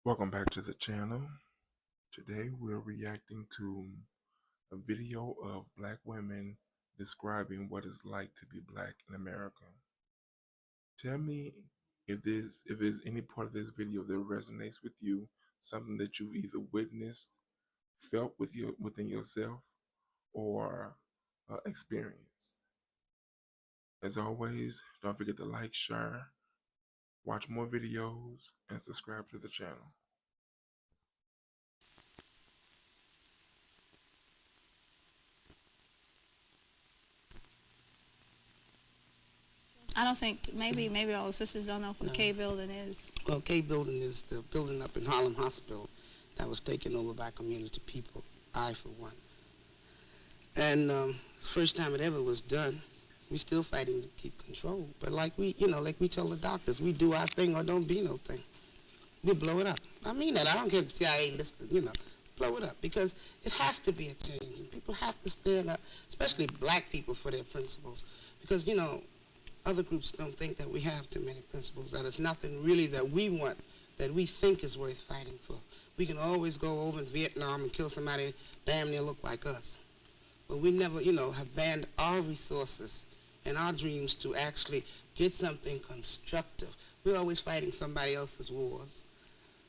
Welcome back to the channel. Today we're reacting to a video of black women describing what it's like to be black in America. Tell me if there's any part of this video that resonates with you, something that you've either witnessed, felt within yourself, or experienced. As always, don't forget to like, share, watch more videos, and subscribe to the channel. I don't think, maybe all the sisters don't know what No. K building is. Well, K building is the building up in Harlem Hospital that was taken over by community people, I for one. And first time it ever was done, we still fighting to keep control. But like we tell the doctors, we do our thing or don't be no thing. We blow it up. I mean that. I don't care if the CIA listed, blow it up because it has to be a change. And people have to stand up, especially black people, for their principles. Because, other groups don't think that we have too many principles, that it's nothing really that we want, that we think is worth fighting for. We can always go over in Vietnam and kill somebody damn near look like us. But we never, have banned our resources and our dreams to actually get something constructive. We're always fighting somebody else's wars,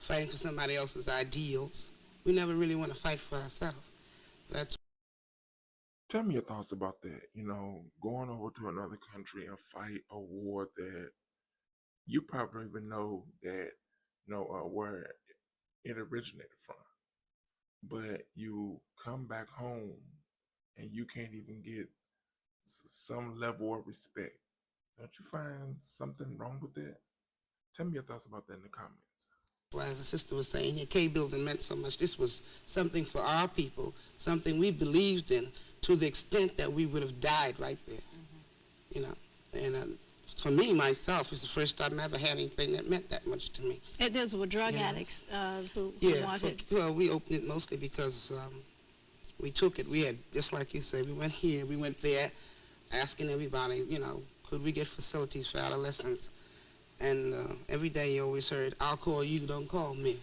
fighting for somebody else's ideals. We never really want to fight for ourselves. That's Tell me your thoughts about that. Going over to another country and fight a war that you probably don't even know that, where it originated from. But you come back home and you can't even get some level of respect. Don't you find something wrong with that? Tell me your thoughts about that in the comments. why, as the sister was saying, the K building meant so much. This was something for our people, something we believed in to the extent that we would have died right there. And for me, myself, it's the first time I ever had anything that meant that much to me. Those were drug Yeah. addicts who Yeah, wanted. well, we opened it mostly because we took it. We had, just like you say, we went here, we went there, asking everybody, could we get facilities for adolescents? And every day you always heard, I'll call you, don't call me.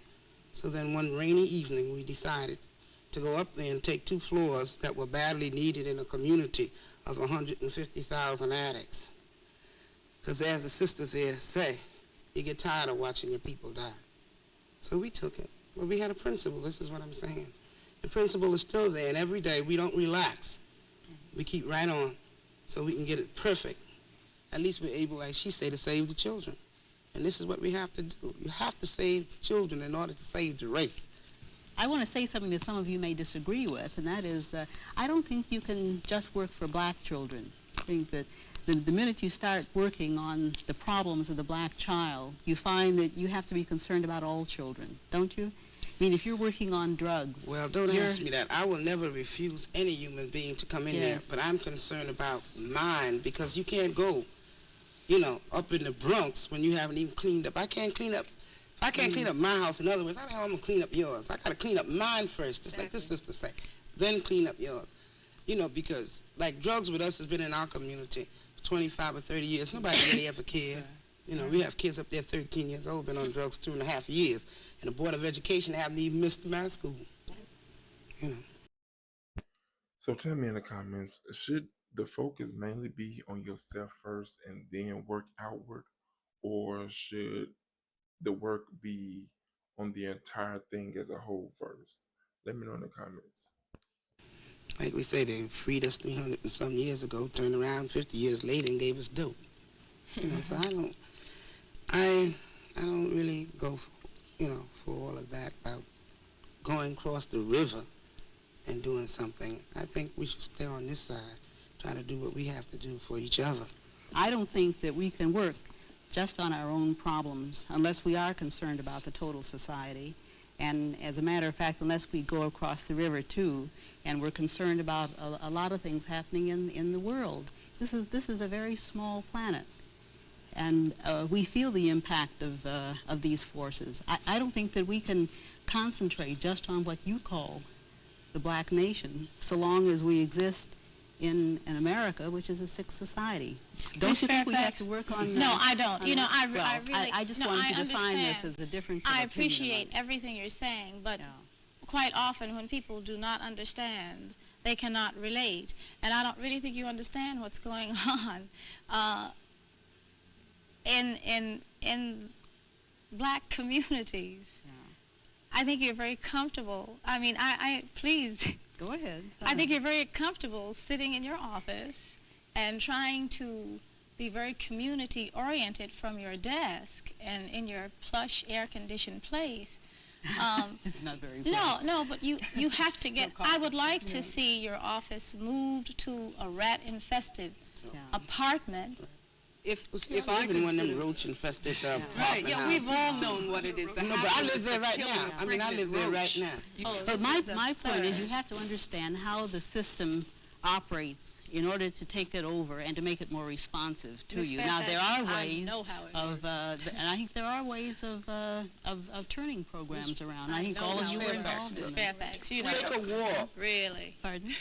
So then one rainy evening, we decided to go up there and take 2 floors that were badly needed in a community of 150,000 addicts. Because as the sisters here say, you get tired of watching your people die. So we took it. Well, we had a principle. This is what I'm saying. The principle is still there, and every day we don't relax. We keep right on so we can get it perfect. At least we're able, like she said, to save the children. And this is what we have to do. You have to save the children in order to save the race. I want to say something that some of you may disagree with, and that is, I don't think you can just work for black children. I think that the minute you start working on the problems of the black child, you find that you have to be concerned about all children, don't you? I mean, if you're working on drugs... Well, don't ask me that. I will never refuse any human being to come in there, Yes. but I'm concerned about mine because you can't go, up in the Bronx when you haven't even cleaned up. I can't clean up. If I can't clean up my house, in other words, how the hell I'm going to clean up yours? I got to clean up mine first, just like this sister say. Then clean up yours. Because, like, drugs with us has been in our community for 25 or 30 years. Nobody really ever cared. We have kids up there 13 years old, been on drugs 2.5 years. And the Board of Education haven't even missed my school. So tell me in the comments, should the focus mainly be on yourself first and then work outward? Or should the work be on the entire thing as a whole first? Let me know in the comments. Like we say, they freed us 300 and some years ago, turned around 50 years later and gave us dope. So I don't really go, for all of that about going across the river and doing something. I think we should stay on this side, try to do what we have to do for each other. I don't think that we can work just on our own problems unless we are concerned about the total society. And as a matter of fact, unless we go across the river too, and we're concerned about a lot of things happening in the world. This is a very small planet, and we feel the impact of these forces. I don't think that we can concentrate just on what you call the black nation, so long as we exist in America, which is a sick society. Don't Miss you think we have Fairfax? to work on No, I don't. on You know, that? I Well, really, I just no, wanted I to define this understand. as a difference of I opinion appreciate among- everything you're saying, but Yeah. quite often when people do not understand, they cannot relate. And I don't really think you understand what's going on. In black communities, Yeah. I think you're very comfortable. I mean, I please, Go ahead. I think you're very comfortable sitting in your office and trying to be very community oriented from your desk and in your plush air conditioned place. It's not very No, but you have to get. I would like to Yeah. see your office moved to a rat infested Yeah. apartment. If see, if I I even one of them consider- roach infested Right, apartment yeah, we've houses. all known what it is. No, but I live there right now. I mean, I live there right now. But my point is you have to understand how the system operates in order to take it over and to make it more responsive to Miss you. Now, there are Fairfax, I ways know how it of, and I think there are ways of turning programs around. I think know all of how you it were works. involved Miss in that. Fairfax, you Take a know. walk. Really. Pardon?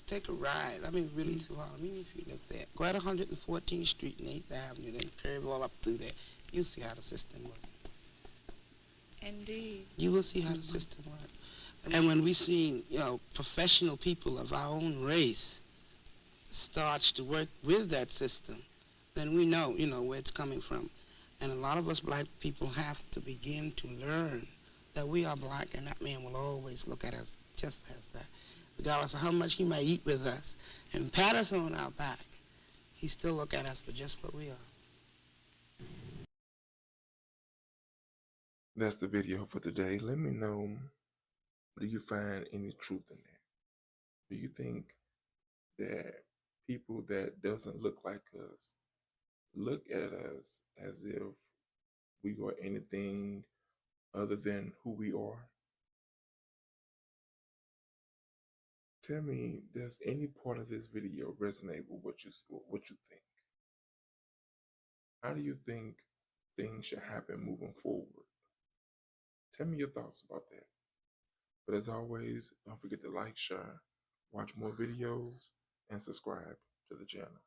Take a ride. I mean, really through Harlem. Even if you live there, go at 114th Street and 8th Avenue, then curve all up through there. You'll see how the system works. Indeed. You will see how the system works. And when we see, professional people of our own race starts to work with that system, then we know, where it's coming from. And a lot of us black people have to begin to learn that we are black, and that man will always look at us just as that. Regardless of how much he might eat with us and pat us on our back, he still look at us for just what we are. That's the video for today. Let me know, do you find any truth in that? Do you think that people that doesn't look like us look at us as if we are anything other than who we are? Tell me, does any part of this video resonate with what you think? How do you think things should happen moving forward? Tell me your thoughts about that. But as always, don't forget to like, share, watch more videos, and subscribe to the channel.